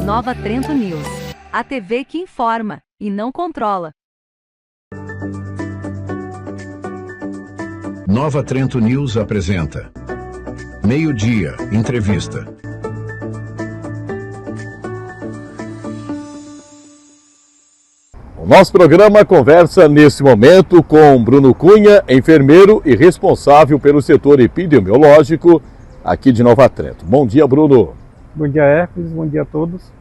Nova Trento News. A TV que informa e não controla. Nova Trento News apresenta Meio-Dia, entrevista. O nosso programa conversa nesse momento com Bruno Cunha, enfermeiro e responsável pelo setor epidemiológico aqui de Nova Trento. Bom dia, Bruno. Bom dia, Hércules. Bom dia a todos.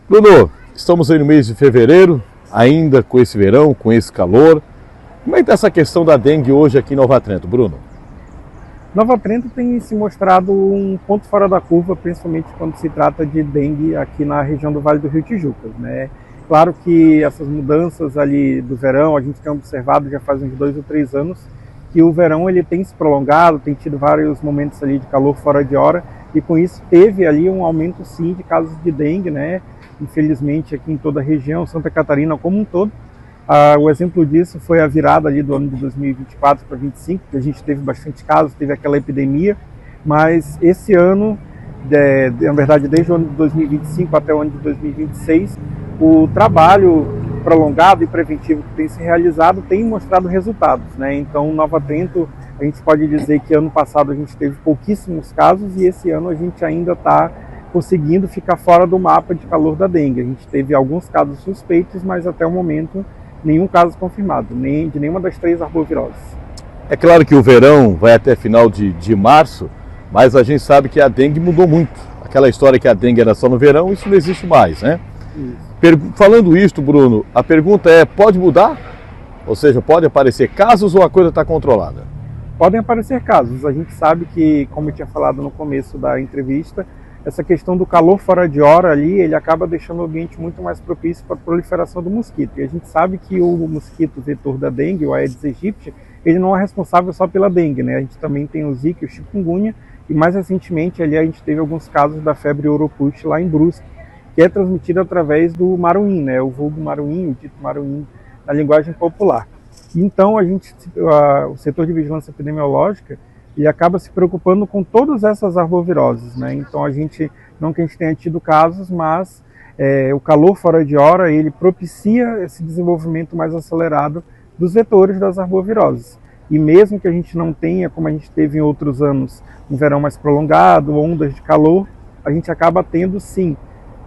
Bruno, estamos aí no mês de fevereiro, ainda com esse verão, com esse calor. Como é que está essa questão da dengue hoje aqui em Nova Trento, Bruno? Nova Trento tem se mostrado um ponto fora da curva, principalmente quando se trata de dengue aqui na região do Vale do Rio Tijucas, né? Claro que essas mudanças ali do verão, a gente tem observado já faz uns 2 ou 3 anos, que o verão ele tem se prolongado, tem tido vários momentos ali de calor fora de hora, e com isso teve ali um aumento sim de casos de dengue, né? Infelizmente aqui em toda a região, Santa Catarina como um todo. O exemplo disso foi a virada ali do ano de 2024 para 2025, que a gente teve bastante casos, teve aquela epidemia, mas esse ano, na verdade desde o ano de 2025 até o ano de 2026, o trabalho prolongado e preventivo que tem se realizado tem mostrado resultados, né? Então, Nova Trento, a gente pode dizer que ano passado a gente teve pouquíssimos casos e esse ano a gente ainda está conseguindo ficar fora do mapa de calor da dengue. A gente teve alguns casos suspeitos, mas até o momento nenhum caso confirmado, nem de nenhuma das 3 arboviroses. É claro que o verão vai até final de março, mas a gente sabe que a dengue mudou muito. Aquela história que a dengue era só no verão, isso não existe mais, né? Isso. Falando isto, Bruno, a pergunta é, pode mudar? Ou seja, pode aparecer casos ou a coisa está controlada? Podem aparecer casos. A gente sabe que, como eu tinha falado no começo da entrevista, essa questão do calor fora de hora ali, ele acaba deixando o ambiente muito mais propício para a proliferação do mosquito. E a gente sabe que o mosquito vetor da dengue, o Aedes aegypti, ele não é responsável só pela dengue, né? A gente também tem o Zika e o chikungunya, e mais recentemente ali a gente teve alguns casos da febre oropust lá em Brusque, que é transmitida através do maruim, né? O vulgo maruim, o dito maruim na linguagem popular. Então o setor de vigilância epidemiológica ele acaba se preocupando com todas essas arboviroses, né? Então não que a gente tenha tido casos, mas o calor fora de hora ele propicia esse desenvolvimento mais acelerado dos vetores das arboviroses. E mesmo que a gente não tenha, como a gente teve em outros anos, um verão mais prolongado, ondas de calor, a gente acaba tendo sim,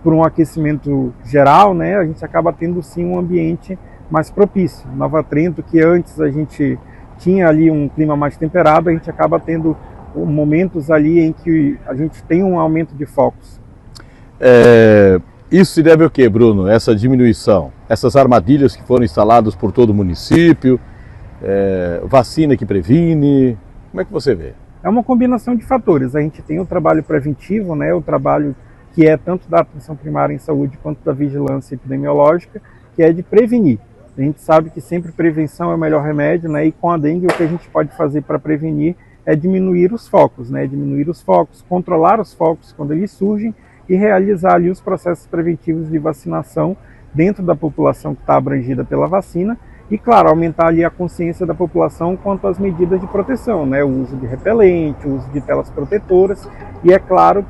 por um aquecimento geral, né? A gente acaba tendo sim um ambiente mais propício. Nova Trento, que antes a gente tinha ali um clima mais temperado, a gente acaba tendo momentos ali em que a gente tem um aumento de focos. Isso se deve ao quê, Bruno? Essa diminuição? Essas armadilhas que foram instaladas por todo o município? Vacina que previne? Como é que você vê? É uma combinação de fatores. A gente tem o trabalho preventivo, né? O trabalho que é tanto da atenção primária em saúde quanto da vigilância epidemiológica, que é de prevenir. A gente sabe que sempre prevenção é o melhor remédio, né? E com a dengue o que a gente pode fazer para prevenir é diminuir os focos, né? Diminuir os focos, controlar os focos quando eles surgem e realizar ali os processos preventivos de vacinação dentro da população que está abrangida pela vacina e, claro, aumentar ali a consciência da população quanto às medidas de proteção, né? O uso de repelente, o uso de telas protetoras e, é claro,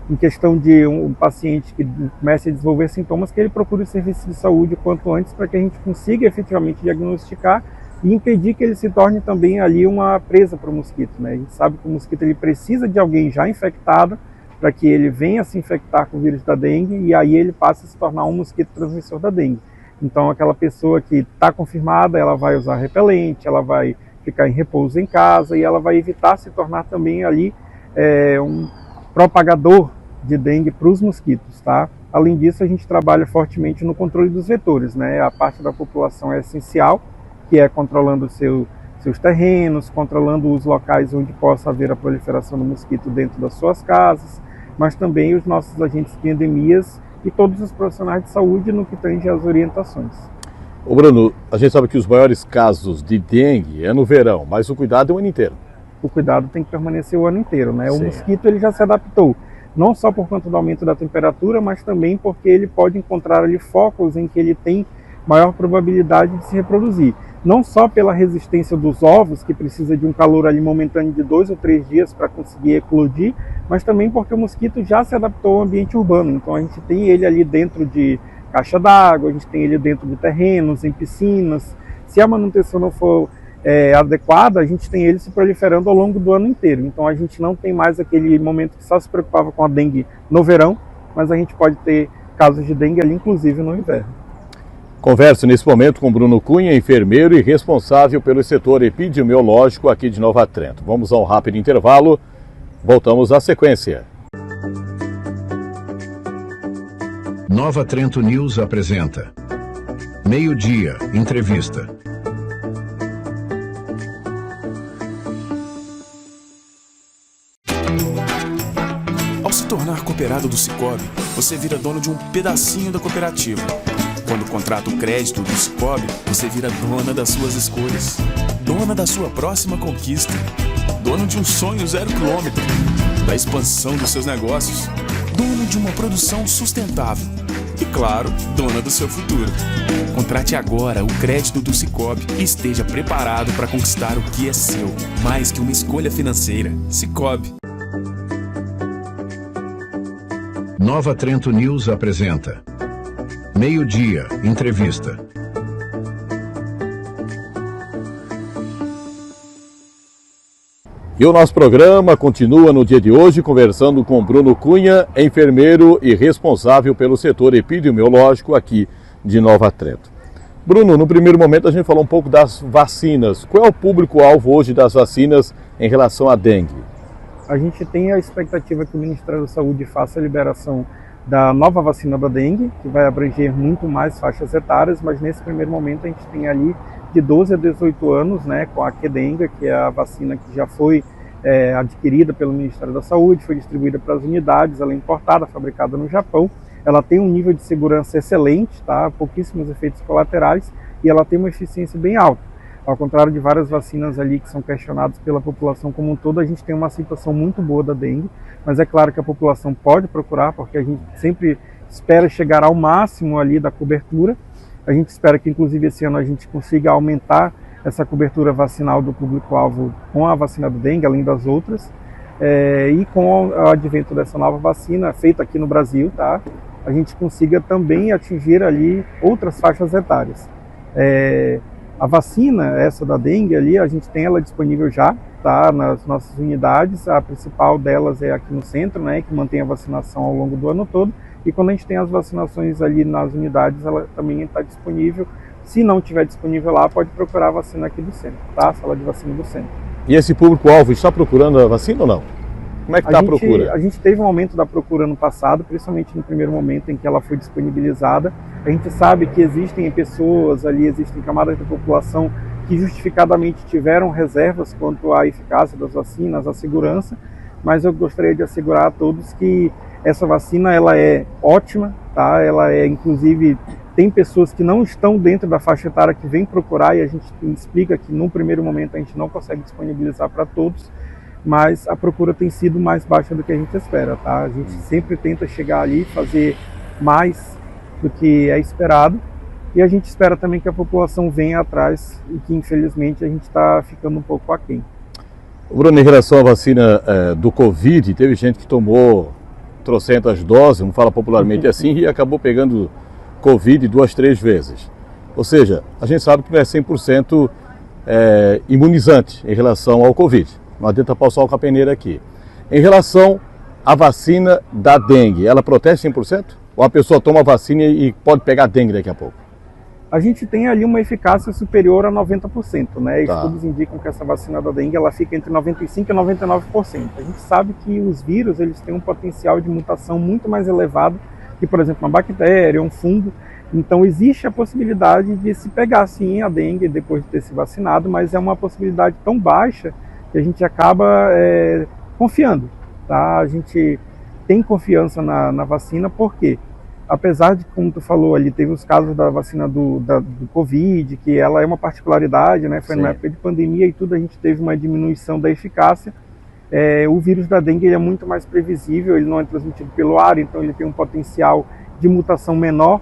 em questão de um paciente que comece a desenvolver sintomas, que ele procure o serviço de saúde o quanto antes para que a gente consiga efetivamente diagnosticar e impedir que ele se torne também ali uma presa para o mosquito, né? A gente sabe que o mosquito ele precisa de alguém já infectado para que ele venha se infectar com o vírus da dengue e aí ele passe a se tornar um mosquito transmissor da dengue. Então aquela pessoa que está confirmada, ela vai usar repelente, ela vai ficar em repouso em casa e ela vai evitar se tornar também ali um propagador de dengue para os mosquitos, tá? Além disso, a gente trabalha fortemente no controle dos vetores, né? A parte da população é essencial, que é controlando seus terrenos, controlando os locais onde possa haver a proliferação do mosquito dentro das suas casas, mas também os nossos agentes de endemias e todos os profissionais de saúde no que tange às orientações. Ô Bruno, a gente sabe que os maiores casos de dengue é no verão, mas o cuidado é o ano inteiro. O cuidado tem que permanecer o ano inteiro, né? O Sim. mosquito ele já se adaptou, não só por conta do aumento da temperatura, mas também porque ele pode encontrar ali focos em que ele tem maior probabilidade de se reproduzir. não só pela resistência dos ovos, que precisa de um calor ali momentâneo de 2 ou 3 dias para conseguir eclodir, mas também porque o mosquito já se adaptou ao ambiente urbano. Então a gente tem ele ali dentro de caixa d'água, a gente tem ele dentro de terrenos, em piscinas. Se a manutenção não for adequada, a gente tem ele se proliferando ao longo do ano inteiro. Então a gente não tem mais aquele momento que só se preocupava com a dengue no verão, mas a gente pode ter casos de dengue ali, inclusive no inverno. Converso nesse momento com Bruno Cunha, enfermeiro e responsável pelo setor epidemiológico aqui de Nova Trento. Vamos a um rápido intervalo, voltamos à sequência. Nova Trento News apresenta Meio-Dia, entrevista. Ao se tornar cooperado do Sicoob, você vira dono de um pedacinho da cooperativa. Quando contrata o crédito do Sicoob, você vira dona das suas escolhas, dona da sua próxima conquista, dono de um sonho 0 km, da expansão dos seus negócios, dono de uma produção sustentável e, claro, dona do seu futuro. Contrate agora o crédito do Sicoob e esteja preparado para conquistar o que é seu, mais que uma escolha financeira. Sicoob. Nova Trento News apresenta Meio-Dia, entrevista. E o nosso programa continua no dia de hoje conversando com Bruno Cunha, enfermeiro e responsável pelo setor epidemiológico aqui de Nova Trento. Bruno, no primeiro momento a gente falou um pouco das vacinas. Qual é o público-alvo hoje das vacinas em relação à dengue? A gente tem a expectativa que o Ministério da Saúde faça a liberação da nova vacina da dengue, que vai abranger muito mais faixas etárias, mas nesse primeiro momento a gente tem ali de 12 a 18 anos, né, com a Qdenga, que é a vacina que já foi adquirida pelo Ministério da Saúde, foi distribuída para as unidades, ela é importada, fabricada no Japão, ela tem um nível de segurança excelente, tá? Pouquíssimos efeitos colaterais, e ela tem uma eficiência bem alta. Ao contrário de várias vacinas ali que são questionadas pela população como um todo, a gente tem uma aceitação muito boa da dengue, mas é claro que a população pode procurar, porque a gente sempre espera chegar ao máximo ali da cobertura. A gente espera que, inclusive, esse ano a gente consiga aumentar essa cobertura vacinal do público-alvo com a vacina da dengue, além das outras. E com o advento dessa nova vacina, feita aqui no Brasil, tá? A gente consiga também atingir ali outras faixas etárias. A vacina, essa da dengue ali, a gente tem ela disponível já, tá, nas nossas unidades. A principal delas é aqui no centro, né, que mantém a vacinação ao longo do ano todo. E quando a gente tem as vacinações ali nas unidades, ela também está disponível. Se não estiver disponível lá, pode procurar a vacina aqui do centro, tá? A sala de vacina do centro. E esse público-alvo está procurando a vacina ou não? Como é que está a procura? A gente teve um aumento da procura no passado, principalmente no primeiro momento em que ela foi disponibilizada. A gente sabe que existem pessoas ali, existem camadas da população que justificadamente tiveram reservas quanto à eficácia das vacinas, à segurança, mas eu gostaria de assegurar a todos que essa vacina ela é ótima, tá? Ela é, inclusive, tem pessoas que não estão dentro da faixa etária que vêm procurar, e a gente explica que num primeiro momento a gente não consegue disponibilizar para todos, mas a procura tem sido mais baixa do que a gente espera, tá? A gente sempre tenta chegar ali e fazer mais do que é esperado, e a gente espera também que a população venha atrás, e que infelizmente a gente está ficando um pouco aquém. Bruno, em relação à vacina do Covid, teve gente que tomou trocentas doses, não fala popularmente assim, e acabou pegando Covid 2, 3 vezes. Ou seja, a gente sabe que não é 100% imunizante em relação ao Covid. Não adianta passar o capeneira aqui. Em relação à vacina da dengue, ela protege 100%? Ou a pessoa toma a vacina e pode pegar dengue daqui a pouco? A gente tem ali uma eficácia superior a 90%, né? Tá. Estudos indicam que essa vacina da dengue ela fica entre 95% e 99%. A gente sabe que os vírus eles têm um potencial de mutação muito mais elevado que, por exemplo, uma bactéria, um fungo. Então existe a possibilidade de se pegar sim a dengue depois de ter se vacinado, mas é uma possibilidade tão baixa que a gente acaba confiando, tá? A gente tem confiança na vacina, porque apesar de, como tu falou ali, teve os casos da vacina do Covid, que ela é uma particularidade, né? Foi Sim. na época de pandemia e tudo, a gente teve uma diminuição da eficácia. O vírus da dengue ele é muito mais previsível, ele não é transmitido pelo ar, então ele tem um potencial de mutação menor.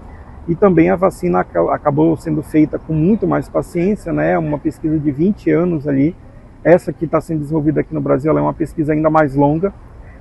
E também a vacina acabou sendo feita com muito mais paciência, né? Uma pesquisa de 20 anos ali. Essa que está sendo desenvolvida aqui no Brasil, ela é uma pesquisa ainda mais longa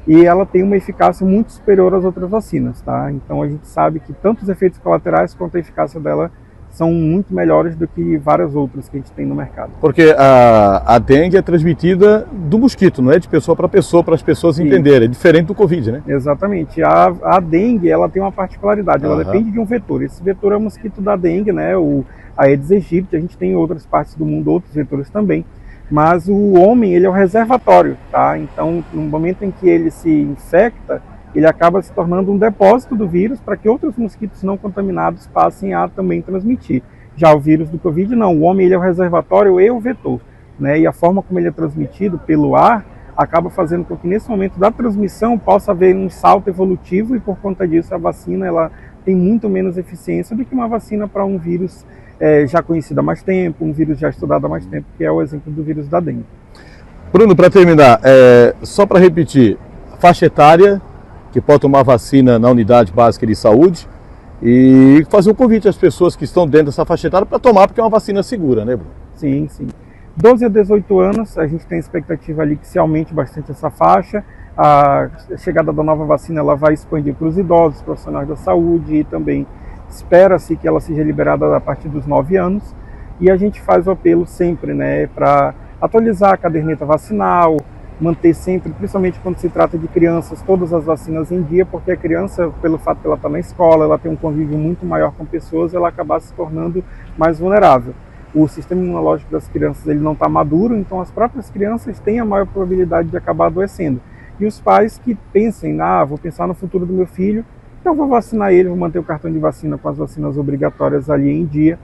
e ela tem uma eficácia muito superior às outras vacinas, tá? Então a gente sabe que tanto os efeitos colaterais quanto a eficácia dela são muito melhores do que várias outras que a gente tem no mercado. Porque a dengue é transmitida do mosquito, não é de pessoa, para as pessoas entenderem. É diferente do Covid, né? Exatamente. A dengue, ela tem uma particularidade, ela depende de um vetor. Esse vetor é o mosquito da dengue, né? O Aedes aegypti. A gente tem em outras partes do mundo outros vetores também. Mas o homem, ele é o reservatório, tá? Então, no momento em que ele se infecta, ele acaba se tornando um depósito do vírus para que outros mosquitos não contaminados passem a também transmitir. Já o vírus do Covid, não. O homem, ele é o reservatório e o vetor, né? E a forma como ele é transmitido pelo ar acaba fazendo com que nesse momento da transmissão possa haver um salto evolutivo e por conta disso a vacina ela tem muito menos eficiência do que uma vacina para um vírus já conhecido há mais tempo, um vírus já estudado há mais tempo, que é o exemplo do vírus da dengue. Bruno, para terminar, só para repetir, faixa etária que pode tomar vacina na unidade básica de saúde e fazer um convite às pessoas que estão dentro dessa faixa etária para tomar, porque é uma vacina segura, né, Bruno? Sim, sim. 12 a 18 anos, a gente tem expectativa ali que se aumente bastante essa faixa. A chegada da nova vacina ela vai expandir para os idosos, profissionais da saúde e também espera-se que ela seja liberada a partir dos 9 anos. E a gente faz o apelo sempre, né, para atualizar a caderneta vacinal, manter sempre, principalmente quando se trata de crianças, todas as vacinas em dia, porque a criança, pelo fato de ela estar na escola, ela tem um convívio muito maior com pessoas, ela acaba se tornando mais vulnerável. O sistema imunológico das crianças ele não está maduro, então as próprias crianças têm a maior probabilidade de acabar adoecendo. E os pais que pensem, vou pensar no futuro do meu filho, então vou vacinar ele, vou manter o cartão de vacina com as vacinas obrigatórias ali em dia.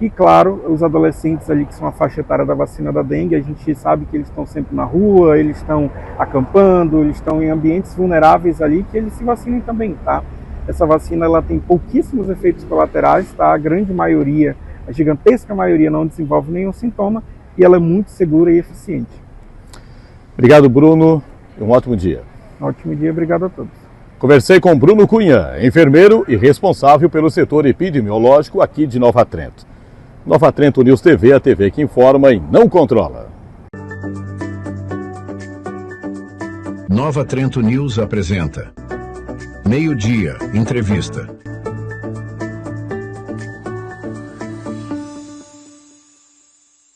E claro, os adolescentes ali que são a faixa etária da vacina da dengue, a gente sabe que eles estão sempre na rua, eles estão acampando, eles estão em ambientes vulneráveis ali, que eles se vacinem também, tá? Essa vacina ela tem pouquíssimos efeitos colaterais, tá? A grande maioria, a gigantesca maioria não desenvolve nenhum sintoma e ela é muito segura e eficiente. Obrigado, Bruno, e um ótimo dia. Um ótimo dia, obrigado a todos. Conversei com Bruno Cunha, enfermeiro e responsável pelo setor epidemiológico aqui de Nova Trento. Nova Trento News TV, a TV que informa e não controla. Nova Trento News apresenta Meio-Dia, entrevista.